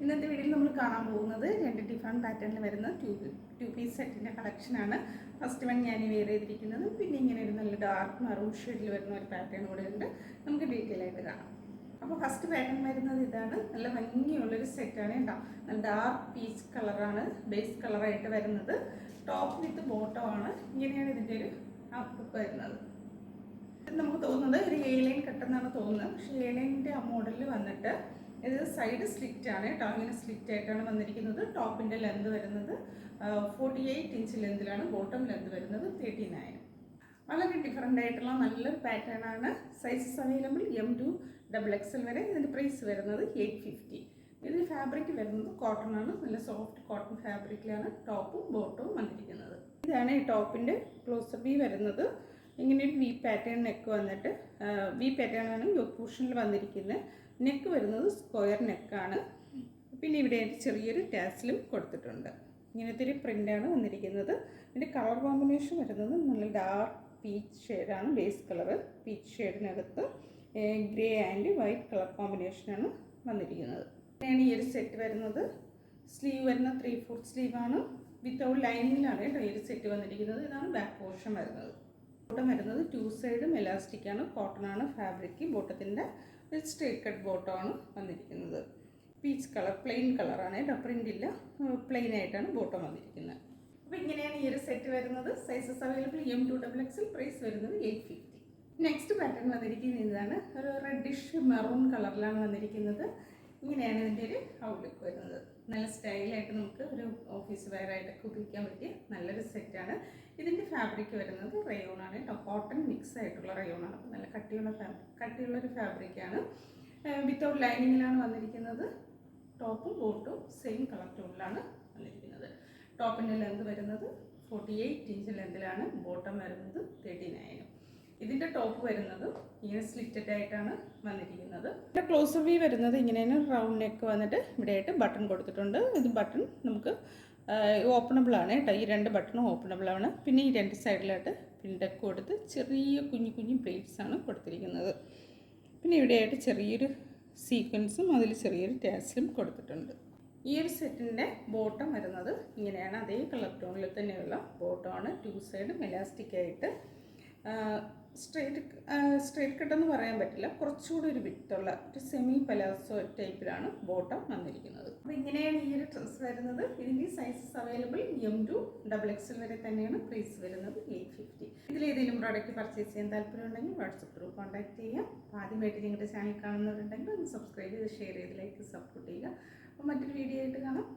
ഇന്നത്തെ വീഡിയോയിൽ നമ്മൾ കാണാൻ പോകുന്നത് രണ്ട് ഡിഫറെൻറ്റ് പാറ്റേണിൽ വരുന്ന ടു പീസ് സെറ്റിൻ്റെ കളക്ഷനാണ്. ഫസ്റ്റ് വൺ ഞാൻ വെയർ ചെയ്തിരിക്കുന്നത്. പിന്നെ ഇങ്ങനെ ഒരു നല്ല ഡാർക്ക് മെറൂൺ ഷെയ്ഡിൽ വരുന്ന ഒരു പാറ്റേൺ കൂടെ ഉണ്ട്. നമുക്ക് ഡീറ്റെയിൽ ആയിട്ട് കാണാം. അപ്പോൾ ഫസ്റ്റ് പാറ്റേൺ വരുന്നത് ഇതാണ്. നല്ല ഭംഗിയുള്ളൊരു സെറ്റാണ് കേട്ടോ. നല്ല ഡാർക്ക് പീച്ച് കളറാണ് ബേസ് കളറായിട്ട് വരുന്നത്. ടോപ്പ് വിത്ത് ബോട്ടം ആണ്. ഇങ്ങനെയാണ് ഇതിൻ്റെ ഒരു ഔട്ട്ലുക്ക് വരുന്നത്. നമുക്ക് തോന്നുന്നത് ഒരു എ-ലൈൻ കട്ടെന്നാണ് തോന്നുന്നത്. പക്ഷേ എ-ലൈനിൻ്റെ ആ മോഡലിൽ വന്നിട്ട് ഇത് സൈഡ് സ്ലിറ്റ് ആണ് കേട്ടോ. ഇങ്ങനെ സ്ലിറ്റ് ആയിട്ടാണ് വന്നിരിക്കുന്നത്. ടോപ്പിൻ്റെ ലെന്ത് വരുന്നത് 48 ഇഞ്ച് ലെന്തിലാണ്. ബോട്ടം ലെന്ത് വരുന്നത് 39. വളരെ ഡിഫറെൻ്റ് ആയിട്ടുള്ള നല്ലൊരു പാറ്റേൺ ആണ്. സൈസസ് അവൈലബിൾ M2 XXL വരെ. ഇതിൻ്റെ പ്രൈസ് വരുന്നത് 850. ഇതിൽ ഫാബ്രിക് വരുന്നത് കോട്ടൺ ആണ്. നല്ല സോഫ്റ്റ് കോട്ടൺ ഫാബ്രിക്കിലാണ് ടോപ്പും ബോട്ടവും വന്നിരിക്കുന്നത്. ഇതാണ് ഈ ടോപ്പിൻ്റെ ക്ലോസർ വി വരുന്നത്. ഇങ്ങനെ ഒരു വി പാറ്റേൺ നെക്ക് വന്നിട്ട് വി പാറ്റേൺ ആണ് യോക്ക് പോർഷനിൽ വന്നിരിക്കുന്നത്. നെക്ക് വരുന്നത് സ്ക്വയർ നെക്കാണ്. പിന്നെ ഇവിടെ ചെറിയൊരു ടാസിലും കൊടുത്തിട്ടുണ്ട്. ഇങ്ങനത്തെ ഒരു പ്രിൻ്റാണ് വന്നിരിക്കുന്നത്. ഇതിൻ്റെ കളർ കോമ്പിനേഷൻ വരുന്നത് നല്ല ഡാർക്ക് പീച്ച് ഷെയ്ഡാണ്. ബേസ് കളർ പീച്ച് ഷെയ്ഡിനകത്ത് ഗ്രേ ആൻഡ് വൈറ്റ് കളർ കോമ്പിനേഷനാണ് വന്നിരിക്കുന്നത്. ഇങ്ങനെയാണ് ഈ ഒരു സെറ്റ് വരുന്നത്. സ്ലീവ് വരുന്ന 3/4 സ്ലീവാണ്. വിത്തൗട്ട് ലൈനിങ്ങിലാണ് കേട്ടോ ഈ ഒരു സെറ്റ് വന്നിരിക്കുന്നത്. ഇതാണ് ബാക്ക് പോർഷൻ വരുന്നത്. ബോട്ടം വരുന്നത് 2 സൈഡും എലാസ്റ്റിക്കാണ്. കോട്ടൺ ആണ് ഫാബ്രിക്. ബോട്ടത്തിൻ്റെ ഒരു സ്ട്രേറ്റ് കട്ട് ബോട്ടമാണ് വന്നിരിക്കുന്നത്. പീച്ച് കളർ പ്ലെയിൻ കളറാണ് കേട്ടോ. പ്രിൻ്റില്ല, പ്ലെയിൻ ആയിട്ടാണ് ബോട്ടം വന്നിരിക്കുന്നത്. അപ്പോൾ ഇങ്ങനെയാണ് ഈ ഒരു സെറ്റ് വരുന്നത്. Sizes available M2 XXL. Price വരുന്നത് 850. നെക്സ്റ്റ് പാറ്റേൺ വന്നിരിക്കുന്നത് ഇതാണ്. ഒരു റെഡിഷ് മെറൂൺ കളറിലാണ് വന്നിരിക്കുന്നത്. ഇങ്ങനെയാണ് ഇതിൻ്റെ ഒരു ഔട്ട്ലുക്ക് വരുന്നത്. നല്ല സ്റ്റൈലായിട്ട് നമുക്ക് ഒരു ഓഫീസ് വെയർ ആയിട്ടൊക്കെ ഉപയോഗിക്കാൻ പറ്റിയ നല്ലൊരു സെറ്റാണ്. ഇതിൻ്റെ ഫാബ്രിക് വരുന്നത് റയോൺ ആണ് കേട്ടോ. കോട്ടൺ മിക്സ് ആയിട്ടുള്ള റയോൺ ആണ്. അപ്പോൾ നല്ല കട്ടിയുള്ളൊരു ഫാബ്രിക്കാണ്. വിത്തൗട്ട് ലൈനിങ്ങിലാണ് വന്നിരിക്കുന്നത്. ടോപ്പും ബോട്ടും സെയിം കളർ ടോണിലാണ് വന്നിരിക്കുന്നത്. ടോപ്പിൻ്റെ ലെന്ത് വരുന്നത് 48 ഇഞ്ച് ലെന്തിലാണ്. ബോട്ടം വരുന്നത് 39. ഇതിൻ്റെ ടോപ്പ് വരുന്നത് ഇങ്ങനെ സ്ലിറ്റഡ് ആയിട്ടാണ് വന്നിരിക്കുന്നത്. ഇതിൻ്റെ ക്ലോസർ വി വരുന്നത് ഇങ്ങനെയാണ്. റൗണ്ട് നെക്ക് വന്നിട്ട് ഇവിടെയായിട്ട് ബട്ടൺ കൊടുത്തിട്ടുണ്ട്. ഇത് ബട്ടൺ നമുക്ക് ഓപ്പണബിൾ ആണ് കേട്ടോ. ഈ രണ്ട് ബട്ടണും ഓപ്പണബിൾ ആണ്. പിന്നെ ഈ രണ്ട് സൈഡിലായിട്ട് പിൻഡക്ക് കൊടുത്ത് ചെറിയ കുഞ്ഞു പ്ലേറ്റ്സ് ആണ് കൊടുത്തിരിക്കുന്നത്. പിന്നെ ഇവിടെയായിട്ട് ചെറിയൊരു സീക്വൻസും അതിൽ ചെറിയൊരു ടാസിലും കൊടുത്തിട്ടുണ്ട്. ഈ ഒരു സെറ്റിൻ്റെ ബോട്ടം വരുന്നത് ഇങ്ങനെയാണ്. അതേ കളർ ടോണിൽ തന്നെയുള്ള ബോട്ടമാണ്. 2 സൈഡും എലാസ്റ്റിക് ആയിട്ട് സ്ട്രേറ്റ് കട്ടെന്ന് പറയാൻ പറ്റില്ല. കുറച്ചുകൂടി ഒരു വിട്ടുള്ള ഒരു സെമി പലാസോ ടൈപ്പിലാണ് ബോട്ടം വന്നിരിക്കുന്നത്. അപ്പോൾ ഇങ്ങനെയാണ് ഈ ഒരു ഡ്രസ്സ് വരുന്നത്. ഇതിൻ്റെ സൈസസ് അവൈലബിൾ M2 XXL വരെ തന്നെയാണ്. പ്രൈസ് വരുന്നത് 850. ഇതിലേതെങ്കിലും പ്രോഡക്റ്റ് പർച്ചേസ് ചെയ്യാൻ താല്പര്യമുണ്ടെങ്കിൽ വാട്സപ്പ് ത്രൂ കോൺടാക്ട് ചെയ്യാം. ആദ്യമായിട്ട് നിങ്ങളുടെ ചാനൽ കാണുന്നവരുണ്ടെങ്കിൽ ഒന്ന് സബ്സ്ക്രൈബ് ചെയ്ത് ഷെയർ ചെയ്ത് ലൈക്ക് സപ്പോർട്ട് ചെയ്യുക. അപ്പോൾ മറ്റൊരു വീഡിയോ ആയിട്ട് കാണാം.